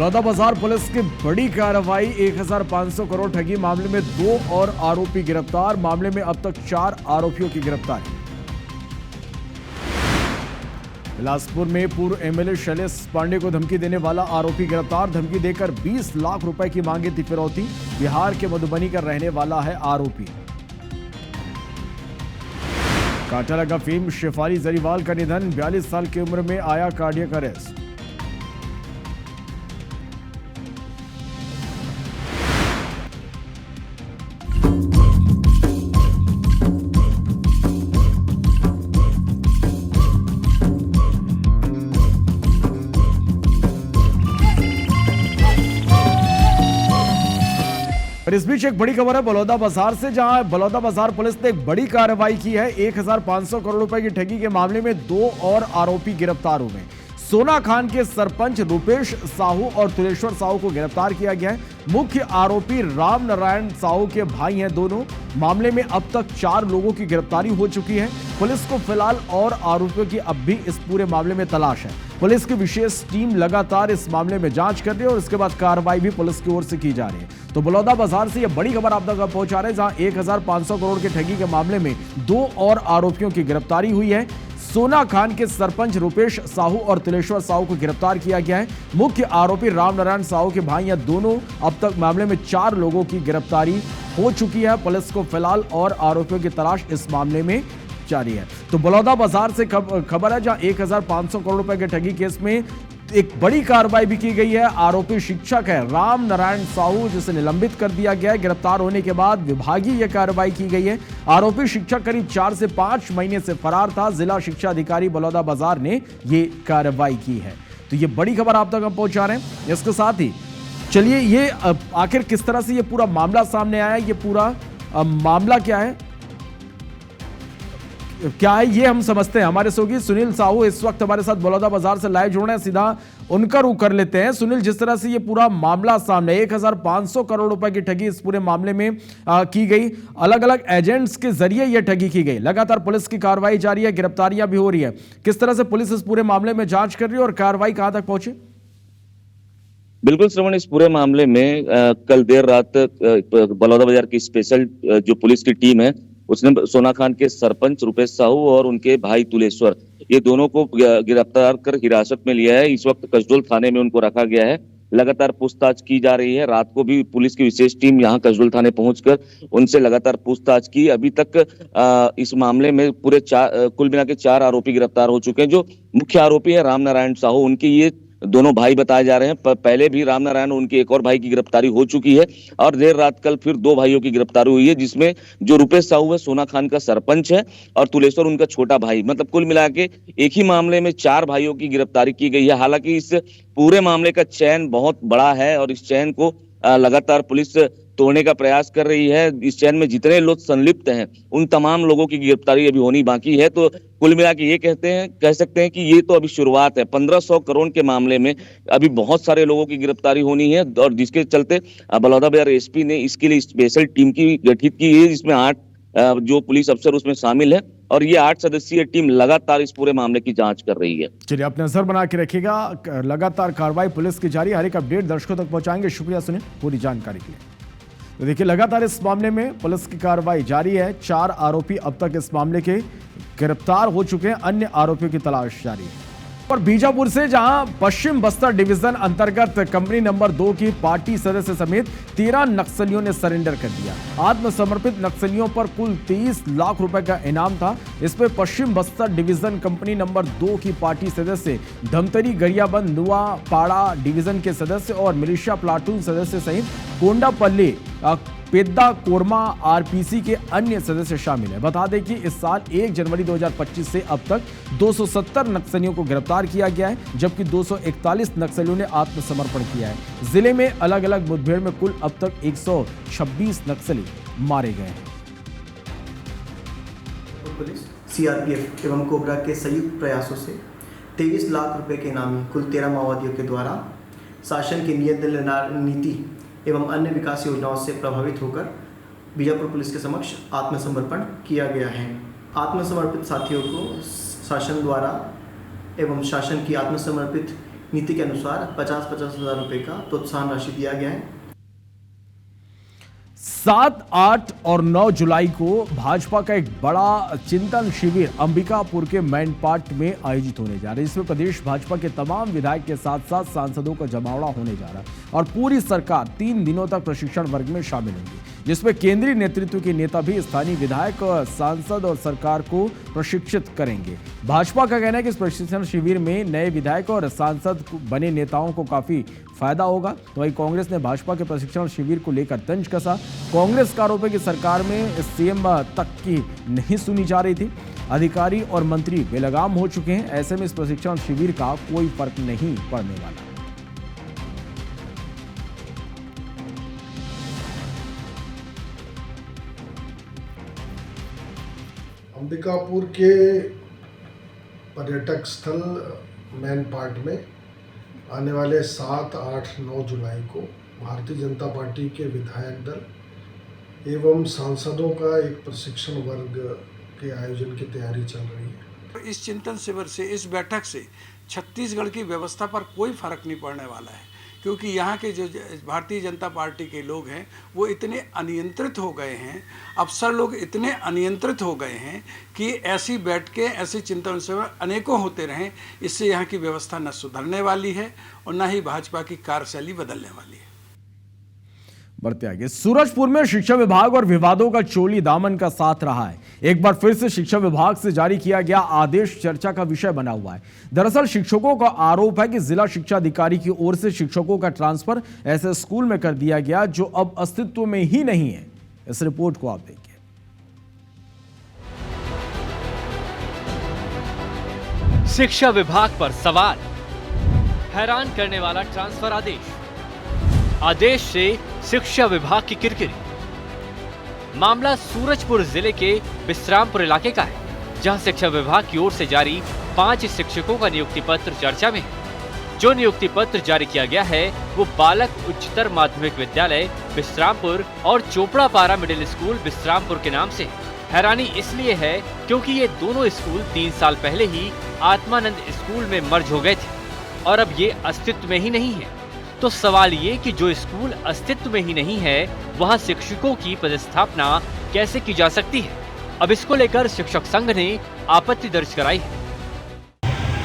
Balodabazar police की बड़ी कार्रवाई, 1500 करोड़ ठगी मामले में 2 और आरोपी गिरफ्तार। मामले में अब तक 4 आरोपियों की गिरफ्तारी। बिलासपुर में पूर्व एमएलए शैलेश पांडे को धमकी देने वाला आरोपी गिरफ्तार। धमकी देकर 20 लाख रुपए की मांगी थी फिरौती। बिहार के मधुबनी का रहने वाला है आरोपी। कांटा लगा फेम शेफाली जरीवाल का निधन, 42 साल की उम्र में आया कार्डियक अरेस्ट। और इस बीच एक बड़ी खबर है बलौदाबाजार से, जहां बलौदाबाजार पुलिस ने एक बड़ी कार्रवाई की है। 1500 करोड़ रुपए की ठगी के मामले में 2 और आरोपी गिरफ्तार हुए हैं। सोना खान के सरपंच रूपेश साहू और तुलेश्वर साहू को गिरफ्तार किया गया है। मुख्य आरोपी राम नारायण साहू के भाई हैं दोनों। मामले में अब तक 4 लोगों की गिरफ्तारी हो चुकी है। पुलिस को फिलहाल और आरोपियों की अब भी इस पूरे मामले में तलाश है। पुलिस की विशेष टीम लगातार इस मामले में जांच कर रही है और इसके बाद कार्रवाई भी पुलिस की ओर से की जा रही है। तो बलौदाबाजार से यह बड़ी खबर आप तक पहुंचा रहे हैं, जहां 1500 करोड़ के ठगी के मामले में 2 और आरोपियों की गिरफ्तारी हुई है। सोना खान के सरपंच रूपेश साहू और तुलेश्वर साहू को गिरफ्तार किया गया है। मुख्य आरोपी राम नारायण साहू के भाई या दोनों। अब तक मामले में 4 लोगों की गिरफ्तारी हो चुकी है। पुलिस को फिलहाल और आरोपियों की तलाश इस मामले में जारी है। तो बलौदाबाजार से खबर है, जहां 1500 करोड़ रुपए के ठगी केस में एक बड़ी कार्रवाई भी की गई है। आरोपी शिक्षक है राम नारायण साहू, जिसे निलंबित कर दिया गया है। गिरफ्तार होने के बाद विभागीय यह कार्रवाई की गई है। आरोपी शिक्षक करीब 4 से 5 महीने से फरार था। जिला शिक्षा अधिकारी बलौदाबाजार ने ये कार्रवाई की है। तो ये बड़ी खबर आप तक हम पहुंचा रहे हैं। इसके साथ ही चलिए ये आखिर किस तरह से ये पूरा मामला सामने आया, ये पूरा मामला क्या है ये हम समझते हैं। हमारे सहयोगी सुनील साहू इस वक्त हमारे साथ बलौदाबाजार से लाइव जुड़ रहे हैं। सीधा उनका रुख कर लेते हैं। सुनील, जिस तरह से ये पूरा मामला सामने, 1500 करोड़ रुपए की ठगी इस पूरे मामले में की गई, अलग अलग एजेंट्स के जरिए यह ठगी की गई। लगातार पुलिस की कार्रवाई जारी है, गिरफ्तारियां भी हो रही है। किस तरह से पुलिस इस पूरे मामले में जांच कर रही है और कार्रवाई कहां तक पहुंची? बिल्कुल श्रवण, इस पूरे मामले में कल देर रात बलौदाबाजार की स्पेशल जो पुलिस की टीम है, उसने सोना खान के सरपंच रूपेश साहू और उनके भाई तुलेश्वर, ये दोनों को गिरफ्तार कर हिरासत में लिया है। इस वक्त कसडोल थाने में उनको रखा गया है। लगातार पूछताछ की जा रही है। रात को भी पुलिस की विशेष टीम यहां कसडोल थाने पहुंचकर उनसे लगातार पूछताछ की। अभी तक इस मामले में पूरे कुल मिला के 4 आरोपी गिरफ्तार हो चुके हैं। जो मुख्य आरोपी है राम नारायण साहू, उनके ये दोनों भाई बताए जा रहे हैं। पहले भी राम नारायण उनके एक और भाई की गिरफ्तारी हो चुकी है और देर रात कल फिर 2 भाइयों की गिरफ्तारी हुई है, जिसमें जो रूपेश साहू है सोना खान का सरपंच है और तुलेश्वर उनका छोटा भाई। मतलब कुल मिला के एक ही मामले में 4 भाइयों की गिरफ्तारी की गई है। हालांकि इस पूरे मामले का चैन बहुत बड़ा है और इस चैन को लगातार पुलिस तोड़ने का प्रयास कर रही है। इस चैन में जितने लोग संलिप्त हैं उन तमाम लोगों की गिरफ्तारी अभी होनी बाकी है। तो कुल मिला के ये कह सकते हैं कि ये तो अभी शुरुआत है। 1500 करोड़ के मामले में अभी बहुत सारे लोगों की गिरफ्तारी होनी है और जिसके चलते बलौदाबाजार एसपी ने इसके लिए स्पेशल टीम की गठित की है, जिसमें 8 जो पुलिस अफसर उसमें शामिल है और ये 8 सदस्यीय टीम लगातार इस पूरे मामले की जांच कर रही है। चलिए, आप नजर बना के रखिएगा। लगातार कार्रवाई पुलिस की जारी, हर एक अपडेट दर्शकों तक पहुंचाएंगे। शुक्रिया सुनील पूरी जानकारी के लिए। तो देखिए, लगातार इस मामले में पुलिस की कार्रवाई जारी है। 4 आरोपी अब तक इस मामले के गिरफ्तार हो चुके हैं। अन्य आरोपियों की तलाश जारी है। और बीजापुर से, जहां पश्चिम बस्तर डिवीजन अंतर्गत कंपनी नंबर 2 की पार्टी सदस्य समेत 13 नक्सलियों ने सरेंडर कर दिया। आत्मसमर्पित नक्सलियों पर कुल 23 लाख रुपए का इनाम था। इसमें पश्चिम बस्तर डिवीजन कंपनी नंबर 2 की पार्टी सदस्य, धमतरी गरियाबंद नुआपाड़ा डिवीजन के सदस्य और मिलिशिया प्लाटून सदस्य सहित कोंडापल्ली पेद्दा कोरमा आरपीसी के अन्य सदस्य शामिल हैं। बता दें कि इस साल 1 जनवरी 2025 से अब तक 270 नक्सलियों को गिरफ्तार किया गया है, जबकि 241 नक्सलियों ने आत्मसमर्पण किया है। जिले में अलग अलग मुठभेड़ में कुल अब तक 126 नक्सली मारे गए हैं। पुलिस, सीआरपीएफ एवं कोबरा के संयुक्त प्रयासों से 23 लाख रुपए के इनामी कुल 13 माओवादियों के द्वारा शासन की नियंत्रण नीति एवं अन्य विकास योजनाओं से प्रभावित होकर बीजापुर पुलिस के समक्ष आत्मसमर्पण किया गया है। आत्मसमर्पित साथियों को शासन द्वारा एवं शासन की आत्मसमर्पित नीति के अनुसार 50-50 हज़ार रुपये का प्रोत्साहन राशि दिया गया है। 7, 8 और 9 जुलाई को भाजपा का एक बड़ा चिंतन शिविर अंबिकापुर के मैनपाट में आयोजित होने जा रहा है। इसमें प्रदेश भाजपा के तमाम विधायक के साथ साथ सांसदों का जमावड़ा होने जा रहा है और पूरी सरकार 3 दिनों तक प्रशिक्षण वर्ग में शामिल होगी, जिसमें केंद्रीय नेतृत्व के नेता भी स्थानीय विधायक और सांसद और सरकार को प्रशिक्षित करेंगे। भाजपा का कहना है कि इस प्रशिक्षण शिविर में नए विधायक और सांसद बने नेताओं को काफी फायदा होगा। तो वहीं कांग्रेस ने भाजपा के प्रशिक्षण शिविर को लेकर तंज कसा। कांग्रेस का आरोप है कि सरकार में सीएम तक की नहीं सुनी जा रही थी। अधिकारी और मंत्री बेलगाम हो चुके हैं। ऐसे में इस प्रशिक्षण शिविर का कोई फर्क नहीं पड़ने वाला। अंबिकापुर के पर्यटक स्थल मैनपाट में आने वाले 7, 8, 9 जुलाई को भारतीय जनता पार्टी के विधायक दल एवं सांसदों का एक प्रशिक्षण वर्ग के आयोजन की तैयारी चल रही है। इस चिंतन शिविर से, इस बैठक से छत्तीसगढ़ की व्यवस्था पर कोई फर्क नहीं पड़ने वाला है, क्योंकि यहाँ के जो भारतीय जनता पार्टी के लोग हैं वो इतने अनियंत्रित हो गए हैं, अफसर लोग इतने अनियंत्रित हो गए हैं कि ऐसी बैठकें, ऐसे चिंतन शिविर अनेकों होते रहें। इससे यहाँ की व्यवस्था न सुधरने वाली है और न ही भाजपा की कार्यशैली बदलने वाली है। बढ़ते आगे, सूरजपुर में शिक्षा विभाग और विवादों का चोली दामन का साथ रहा है। एक बार फिर से शिक्षा विभाग से जारी किया गया आदेश चर्चा का विषय बना हुआ है। दरअसल शिक्षकों का आरोप है कि जिला शिक्षा अधिकारी की ओर से शिक्षकों का ट्रांसफर ऐसे स्कूल में कर दिया गया जो अब अस्तित्व में ही नहीं है। इस रिपोर्ट को आप देखिए। शिक्षा विभाग पर सवाल, हैरान करने वाला ट्रांसफर आदेश से शिक्षा विभाग की किरकिरी। मामला सूरजपुर जिले के विश्रामपुर इलाके का है, जहां शिक्षा विभाग की ओर से जारी 5 शिक्षकों का नियुक्ति पत्र चर्चा में है। जो नियुक्ति पत्र जारी किया गया है वो बालक उच्चतर माध्यमिक विद्यालय विश्रामपुर और चोपड़ापारा मिडिल स्कूल विश्रामपुर के नाम से है। हैरानी इसलिए है क्योंकि ये दोनों स्कूल 3 साल पहले ही आत्मानंद स्कूल में मर्ज हो गए थे और अब ये अस्तित्व में ही नहीं है। तो सवाल ये कि जो स्कूल अस्तित्व में ही नहीं है वहां शिक्षकों की पदस्थापना कैसे की जा सकती है। अब इसको लेकर शिक्षक संघ ने आपत्ति दर्ज कराई है।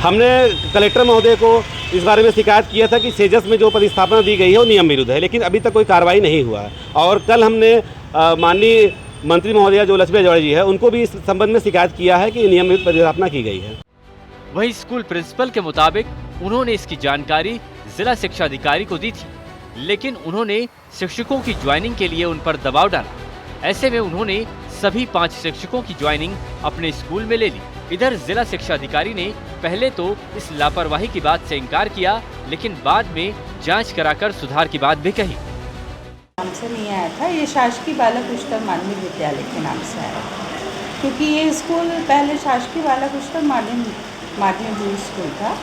हमने कलेक्टर महोदय को इस बारे में शिकायत किया था कि सेजस में जो पदस्थापना दी गई है वो नियम विरुद्ध है, लेकिन अभी तक कोई कार्रवाई नहीं हुआ है। और कल हमने माननीय मंत्री महोदया जो लक्ष्मी जवाड़ी जी है उनको भी इस संबंध में शिकायत किया है कि नियम विरुद्ध पदस्थापना की गई है। वहीं स्कूल प्रिंसिपल के मुताबिक उन्होंने इसकी जानकारी जिला शिक्षा अधिकारी को दी थी, लेकिन उन्होंने शिक्षकों की ज्वाइनिंग के लिए उन पर दबाव डाला। ऐसे में उन्होंने सभी 5 शिक्षकों की ज्वाइनिंग अपने स्कूल में ले ली। इधर जिला शिक्षा अधिकारी ने पहले तो इस लापरवाही की बात से इनकार किया, लेकिन बाद में जांच कराकर सुधार की बात भी कही। नाम से नहीं आया था, ये शासकीय बालक उच्चतर माध्यमिक विद्यालय के नाम से आया, क्योंकि ये स्कूल पहले शासकीय बालक उच्चतर माध्यमिक स्कूल था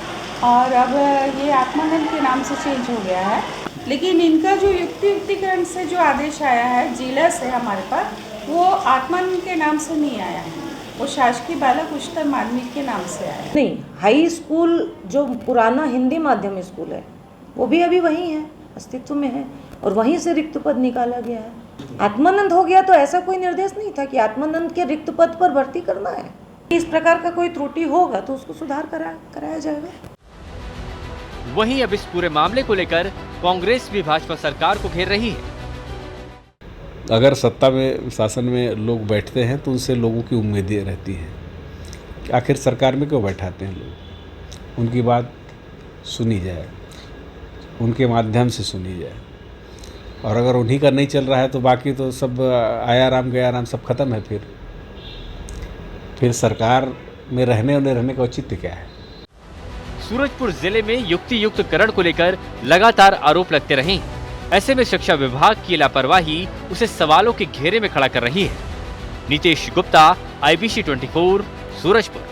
और अब ये आत्मानंद के नाम से चेंज हो गया है। लेकिन इनका जो युक्तिकरण से जो आदेश आया है जिला से हमारे पास, वो आत्मानंद के नाम से नहीं आया है, वो शासकीय बालक उच्चतर माध्यमिक के नाम से आया है। नहीं, हाई स्कूल जो पुराना हिंदी माध्यम स्कूल है वो भी अभी वहीं है, अस्तित्व में है और वहीं से रिक्त पद निकाला गया है। आत्मानंद हो गया तो ऐसा कोई निर्देश नहीं था कि आत्मानंद के रिक्त पद पर भर्ती करना है। इस प्रकार का कोई त्रुटि होगा तो उसको सुधार कराया जाएगा। वहीं अब इस पूरे मामले को लेकर कांग्रेस भी भाजपा सरकार को घेर रही है। अगर सत्ता में, शासन में लोग बैठते हैं तो उनसे लोगों की उम्मीदें रहती हैं कि आखिर सरकार में क्यों बैठाते हैं लोग, उनकी बात सुनी जाए, उनके माध्यम से सुनी जाए। और अगर उन्हीं का नहीं चल रहा है तो बाकी तो सब आया राम गया राम, सब खत्म है। फिर सरकार में रहने और नहीं रहने का औचित्य क्या है। सूरजपुर जिले में युक्तियुक्तकरण को लेकर लगातार आरोप लगते रहे। ऐसे में शिक्षा विभाग की लापरवाही उसे सवालों के घेरे में खड़ा कर रही है। नीतीश गुप्ता, IBC 24, सूरजपुर।